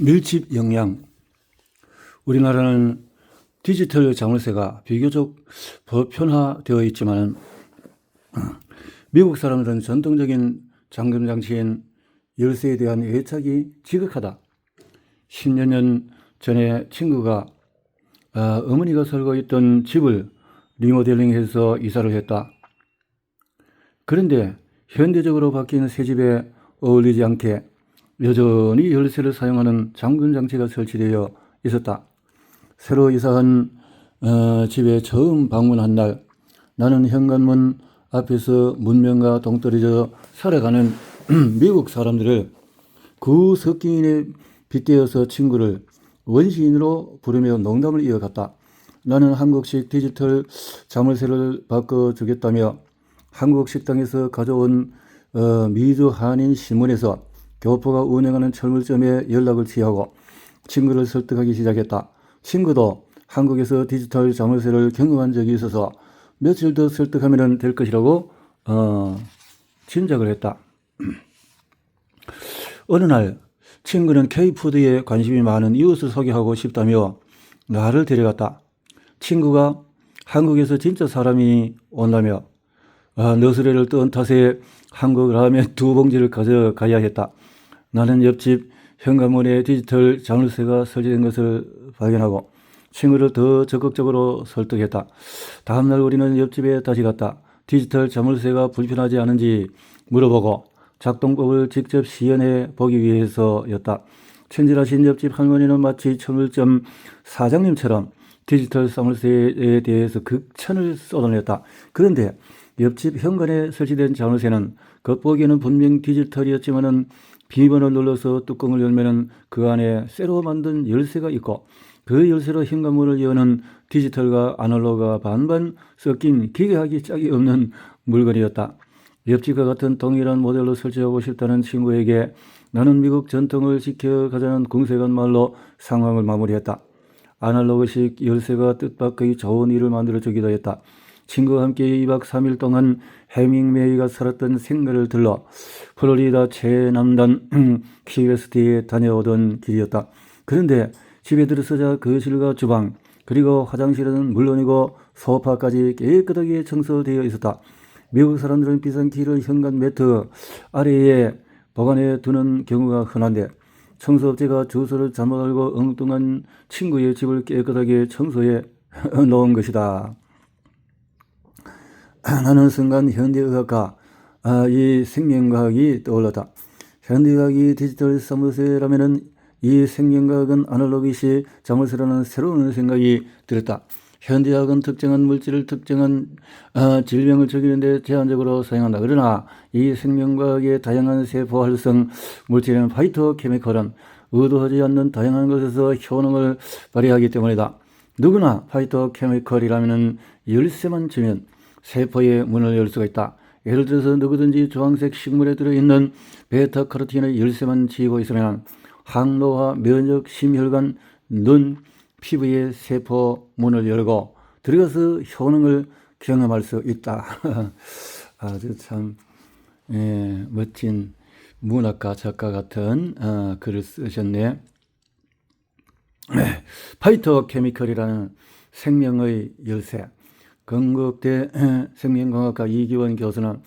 밀집 영양. 우리나라는 디지털 자물쇠가 비교적 보편화되어 있지만 미국 사람들은 전통적인 잠금 장치인 열쇠에 대한 애착이 지극하다. 10여 년 전에 친구가 어머니가 살고 있던 집을 리모델링해서 이사를 했다. 그런데 현대적으로 바뀐 새 집에 어울리지 않게 여전히 열쇠를 사용하는 잠금 장치가 설치되어 있었다. 새로 이사한 집에 처음 방문한 날, 나는 현관문 앞에서 문명과 동떨어져 살아가는 미국 사람들을 그 석기인에 빗대어서 친구를 원시인으로 부르며 농담을 이어갔다. 나는 한국식 디지털 자물쇠를 바꿔주겠다며 한국 식당에서 가져온 미주 한인 신문에서 교포가 운영하는 철물점에 연락을 취하고 친구를 설득하기 시작했다. 친구도 한국에서 디지털 자물쇠를 경험한 적이 있어서 며칠 더 설득하면 될 것이라고 짐작을 했다. 어느 날 친구는 K푸드에 관심이 많은 이웃을 소개하고 싶다며 나를 데려갔다. 친구가 한국에서 진짜 사람이 온다며 너스레를 뜬 탓에 한국 라면 2봉지를 가져가야 했다. 나는 옆집 현관문에 디지털 자물쇠가 설치된 것을 발견하고 친구를 더 적극적으로 설득했다. 다음날 우리는 옆집에 다시 갔다. 디지털 자물쇠가 불편하지 않은지 물어보고 작동법을 직접 시연해 보기 위해서였다. 친절하신 옆집 할머니는 마치 철물점 사장님처럼 디지털 자물쇠에 대해서 극찬을 쏟아냈다. 그런데 옆집 현관에 설치된 자물쇠는 겉보기에는 분명 디지털이었지만은 비번을 눌러서 뚜껑을 열면은 그 안에 쇠로 만든 열쇠가 있고 그 열쇠로 현관문을 여는 디지털과 아날로그가 반반 섞인 기괴하기 짝이 없는 물건이었다. 옆집과 같은 동일한 모델로 설치하고 싶다는 친구에게 나는 미국 전통을 지켜가자는 궁색한 말로 상황을 마무리했다. 아날로그식 열쇠가 뜻밖의 좋은 일을 만들어주기도 했다. 친구와 함께 2박 3일 동안 해밍웨이가 살았던 생가를 들러 플로리다 최남단 키웨스트에 다녀오던 길이었다. 그런데 집에 들어서자 거실과 주방 그리고 화장실은 물론이고 소파까지 깨끗하게 청소되어 있었다. 미국 사람들은 비싼 키를 현관 매트 아래에 보관해 두는 경우가 흔한데 청소업체가 주소를 잘못 알고 엉뚱한 친구의 집을 깨끗하게 청소해 놓은 것이다. 나는 순간 현대의학과 이 생명과학이 떠올랐다. 현대의학이 디지털 자물쇠라면은 이 생명과학은 아날로그시 자물쇠라는 새로운 생각이 들었다. 현대의학은 특정한 물질을 특정한 질병을 죽이는데 제한적으로 사용한다. 그러나 이 생명과학의 다양한 세포 활성 물질인 파이토케미컬은 의도하지 않는 다양한 것에서 효능을 발휘하기 때문이다. 누구나 파이토케미컬이라면 열쇠만 주면 세포의 문을 열 수가 있다. 예를 들어서 누구든지 주황색 식물에 들어있는 베타카로틴의 열쇠만 쥐고 있으면 항노화, 면역, 심혈관, 눈, 피부의 세포 문을 열고 들어가서 효능을 경험할 수 있다. 아주 참 멋진 문학가, 작가 같은 글을 쓰셨네. 파이토케미컬이라는 생명의 열쇠. 건국대 생명공학과 이기원 교수는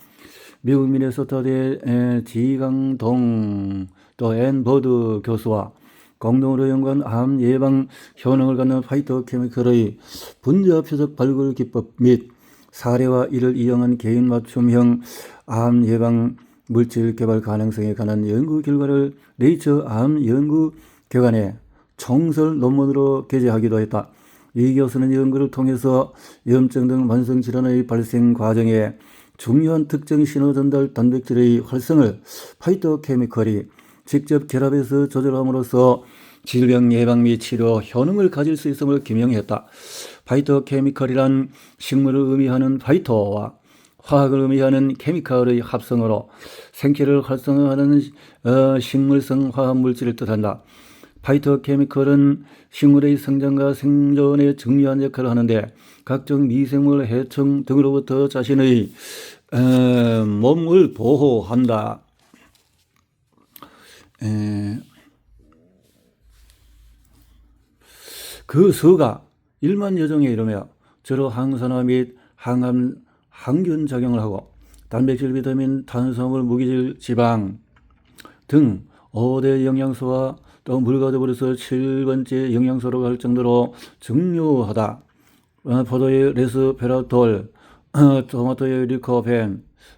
미국 미네소타대 지강동 또 앤버드 교수와 공동으로 연구한 암 예방 효능을 갖는 파이토케미컬의 분자 표적 발굴 기법 및 사례와 이를 이용한 개인 맞춤형 암 예방 물질 개발 가능성에 관한 연구 결과를 네이처 암 연구 격안에 총설 논문으로 게재하기도 했다. 이 교수는 연구를 통해서 염증 등 만성 질환의 발생 과정에 중요한 특정 신호 전달 단백질의 활성을 파이토케미컬이 직접 결합해서 조절함으로써 질병 예방 및 치료 효능을 가질 수 있음을 규명했다. 파이토케미컬이란 식물을 의미하는 파이토와 화학을 의미하는 케미컬의 합성어로 생체를 활성화하는 식물성 화합물질을 뜻한다. 파이토케미컬은 식물의 성장과 생존에 중요한 역할을 하는데 각종 미생물, 해충 등으로부터 자신의 몸을 보호한다. 그 서가 1만 여종에 이르며 저로 항산화 및 항암, 항균 작용을 하고 단백질, 비타민, 탄수화물, 무기질, 지방 등 5대 영양소와 또 물과 더불어서 7번째 영양소로 할 정도로 중요하다. 포도의 레스페라톨, 토마토의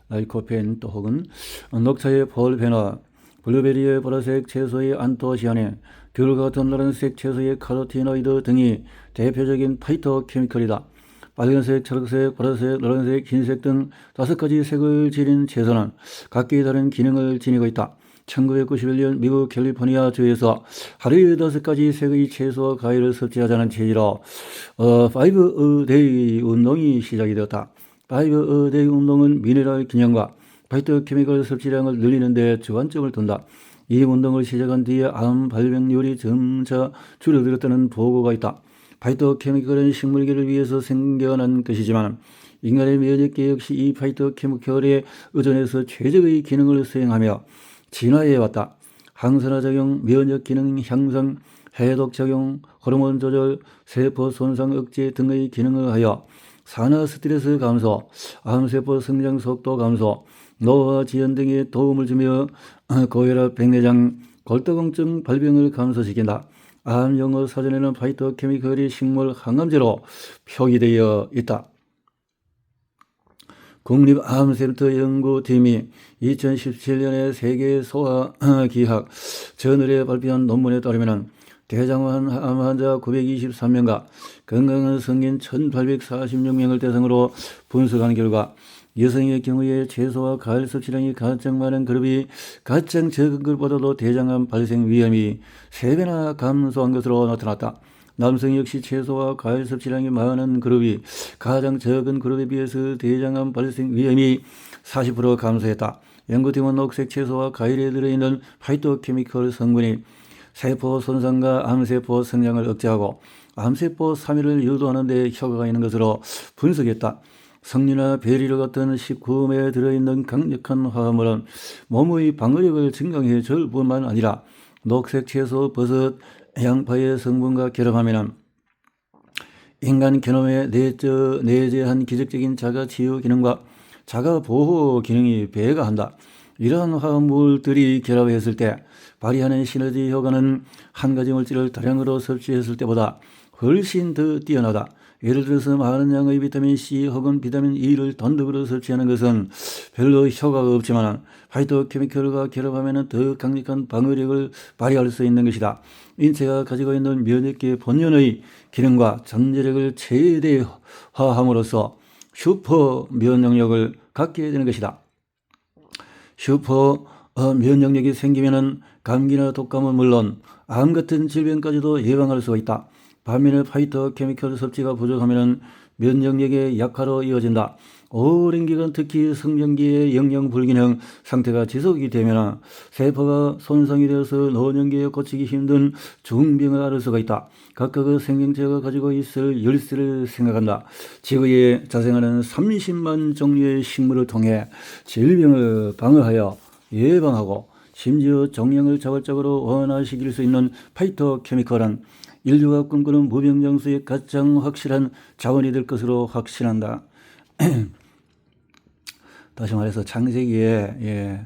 라이코펜 또 혹은 녹차의 폴페놀, 블루베리의 보라색 채소의 안토시아닌, 귤 같은 노란색 채소의 카로티노이드 등이 대표적인 파이토케미컬이다. 빨간색, 초록색, 보라색, 노란색, 흰색 등 5가지 색을 지닌 채소는 각기 다른 기능을 지니고 있다. 1991년 미국 캘리포니아 주에서 하루에 5가지 색의 채소와 과일을 섭취하자는 취지로 5-a-day 운동이 시작이 되었다. 5-a-day 운동은 미네랄 균형과 파이토케미컬 섭취량을 늘리는 데 주안점을 둔다. 이 운동을 시작한 뒤에 암 발병률이 점차 줄어들었다는 보고가 있다. 파이토케미컬은 식물계를 위해서 생겨난 것이지만 인간의 면역계 역시 이 파이토케미컬에 의존해서 최적의 기능을 수행하며 진화해왔다. 항산화작용, 면역기능 향상, 해독작용, 호르몬 조절, 세포 손상 억제 등의 기능을 하여 산화 스트레스 감소, 암세포 성장 속도 감소, 노화 지연 등에 도움을 주며 고혈압, 백내장, 골다공증 발병을 감소시킨다. 암 용어 사전에는 파이토케미컬이 식물 항암제로 표기되어 있다. 국립암센터 연구팀이 2017년에 세계 소아기학 저널에 발표한 논문에 따르면 대장암 환자 923명과 건강한 성인 1846명을 대상으로 분석한 결과 여성의 경우에 채소와 과일 섭취량이 가장 많은 그룹이 가장 적은 것보다도 대장암 발생 위험이 3배나 감소한 것으로 나타났다. 남성 역시 채소와 과일 섭취량이 많은 그룹이 가장 적은 그룹에 비해서 대장암 발생 위험이 40% 감소했다. 연구팀은 녹색 채소와 과일에 들어있는 파이토케미컬 성분이 세포 손상과 암세포 성장을 억제하고 암세포 사멸을 유도하는 데 효과가 있는 것으로 분석했다. 석류나 베리를 같은 식품에 들어있는 강력한 화합물은 몸의 방어력을 증강해 줄 뿐만 아니라 녹색 채소, 버섯, 양파의 성분과 결합하면 인간 게놈에 내재한 기적적인 자가 치유 기능과 자가 보호 기능이 배가한다. 이러한 화합물들이 결합했을 때 발휘하는 시너지 효과는 한 가지 물질을 다량으로 섭취했을 때보다 훨씬 더 뛰어나다. 예를 들어서 많은 양의 비타민C 혹은 비타민 E를 단독으로 섭취하는 것은 별로 효과가 없지만 파이토케미컬과 결합하면 더 강력한 방어력을 발휘할 수 있는 것이다. 인체가 가지고 있는 면역계 본연의 기능과 잠재력을 최대화함으로써 슈퍼 면역력을 갖게 되는 것이다. 슈퍼 면역력이 생기면 감기나 독감은 물론 암 같은 질병까지도 예방할 수가 있다. 반면에 파이토케미컬 섭취가 부족하면 면역력의 약화로 이어진다. 오랜 기간 특히 성장기의 영양 불균형 상태가 지속이 되면 세포가 손상이 되어서 노년기에 고치기 힘든 중병을 앓을 수가 있다. 각각의 생명체가 가지고 있을 열쇠를 생각한다. 지구에 자생하는 30만 종류의 식물을 통해 질병을 방어하여 예방하고 심지어 종양을 자발적으로 완화시킬 수 있는 파이토케미컬은 인류가 꿈꾸는 무병장수의 가장 확실한 자원이 될 것으로 확신한다. 다시 말해서 창세기에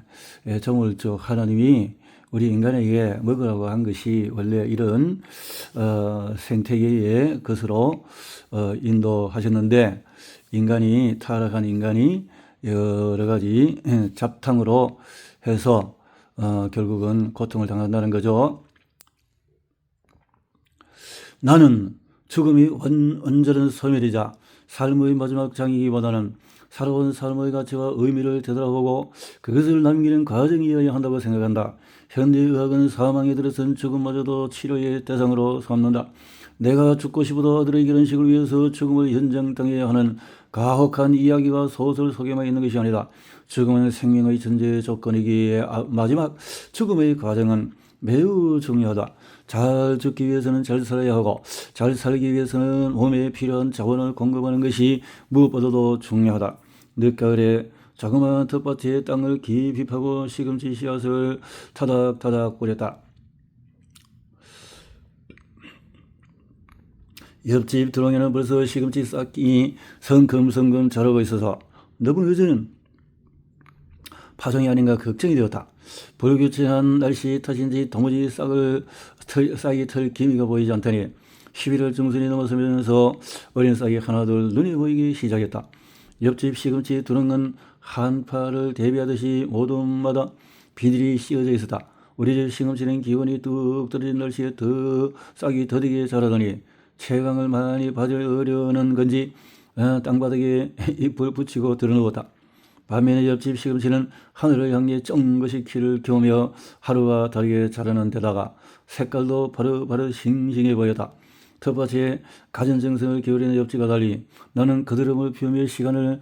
조물주 하나님이 우리 인간에게 먹으라고 한 것이 원래 이런 생태계의 것으로 인도하셨는데 타락한 인간이 여러 가지 잡탕으로 해서 결국은 고통을 당한다는 거죠. 나는 죽음이 온전한 소멸이자 삶의 마지막 장이기보다는 살아온 삶의 가치와 의미를 되돌아보고 그것을 남기는 과정이어야 한다고 생각한다. 현대의학은 사망에 들어선 죽음마저도 치료의 대상으로 삼는다. 내가 죽고 싶어도 아들의 결혼식을 위해서 죽음을 연장당해야 하는 가혹한 이야기와 소설 속에만 있는 것이 아니다. 죽음은 생명의 전제 조건이기에 마지막 죽음의 과정은 매우 중요하다. 잘 죽기 위해서는 잘 살아야 하고 잘 살기 위해서는 몸에 필요한 자원을 공급하는 것이 무엇보다도 중요하다. 늦가을에 자그마한 텃밭에 땅을 깊이 파고 시금치 씨앗을 타닥타닥 뿌렸다. 옆집 드롱에는 벌써 시금치 싹이 성큼성큼 자라고 있어서 너무 늦은 파종이 아닌가 걱정이 되었다. 불규칙한 날씨 탓인지 도무지 싹이 털 기미가 보이지 않더니 11월 중순이 넘어서면서 어린 싹이 하나둘 눈에 보이기 시작했다. 옆집 시금치 두렁은 한파를 대비하듯이 모둠마다 비닐이 씌어져 있었다. 우리 집 시금치는 기온이 뚝 떨어진 날씨에 더 싹이 더디게 자라더니 채광을 많이 받으려는 건지 땅바닥에 잎을 붙이고 들어누웠다. 반면에 옆집 시금치는 하늘을 향해 쩡긋이 키를 키우며 하루가 다르게 자라는 데다가 색깔도 바로바로 싱싱해 보였다. 텃밭에 갖은 정성을 기울이는 옆집과 달리 나는 그드름을 피우며 시간을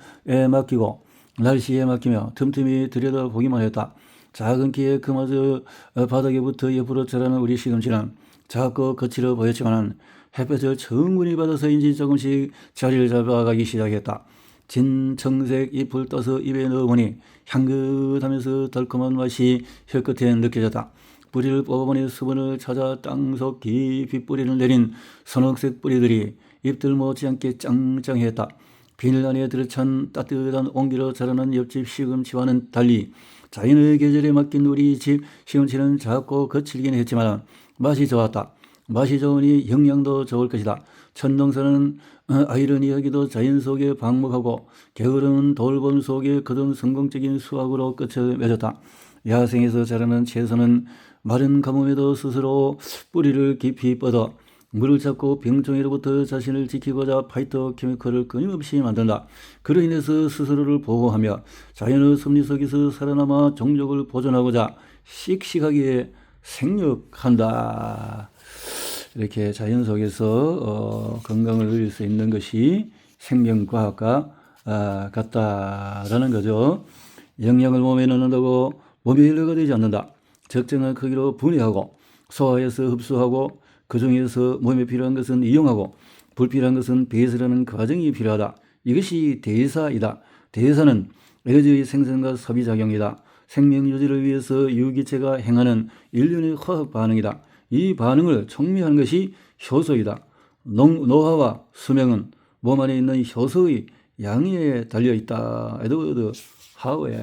맡기고 날씨에 맡기며 틈틈이 들여다보기만 했다. 작은 키에 그마저 바닥에 붙어 옆으로 자라는 우리 시금치는 작고 거칠어 보였지만 햇볕을 충분히 받아서인지 조금씩 자리를 잡아가기 시작했다. 진청색 잎을 떠서 입에 넣어보니 향긋하면서 달콤한 맛이 혀끝에 느껴졌다. 뿌리를 뽑아보니 수분을 찾아 땅속 깊이 뿌리를 내린 선홍색 뿌리들이 잎들 못지않게 짱짱했다. 비늘 안에 들어찬 따뜻한 온기로 자라는 옆집 시금치와는 달리 자연의 계절에 맡긴 우리 집 시금치는 작고 거칠긴 했지만 맛이 좋았다. 맛이 좋으니 영양도 좋을 것이다. 천동서는 아이러니하게도 자연 속에 방목하고 게으른 돌봄 속에 거둔 성공적인 수확으로 끝을 맺었다. 야생에서 자라는 채소는 마른 가뭄에도 스스로 뿌리를 깊이 뻗어 물을 찾고 병충해로부터 자신을 지키고자 파이터 케미컬을 끊임없이 만든다. 그로 인해서 스스로를 보호하며 자연의 섭리 속에서 살아남아 종족을 보존하고자 씩씩하게 생육한다. 이렇게 자연 속에서 건강을 누릴 수 있는 것이 생명과학과 같다라는 거죠. 영양을 몸에 넣는다고 몸이 일러가 되지 않는다. 적정한 크기로 분해하고 소화해서 흡수하고 그 중에서 몸에 필요한 것은 이용하고 불필요한 것은 배설하는 과정이 필요하다. 이것이 대사이다. 대사는 에너지의 생성과 소비작용이다. 생명 유지를 위해서 유기체가 행하는 일련의 화학 반응이다. 이 반응을 촉매하는 것이 효소이다. 노화와 수명은 몸 안에 있는 효소의 양에 달려있다. 에드워드 하웰.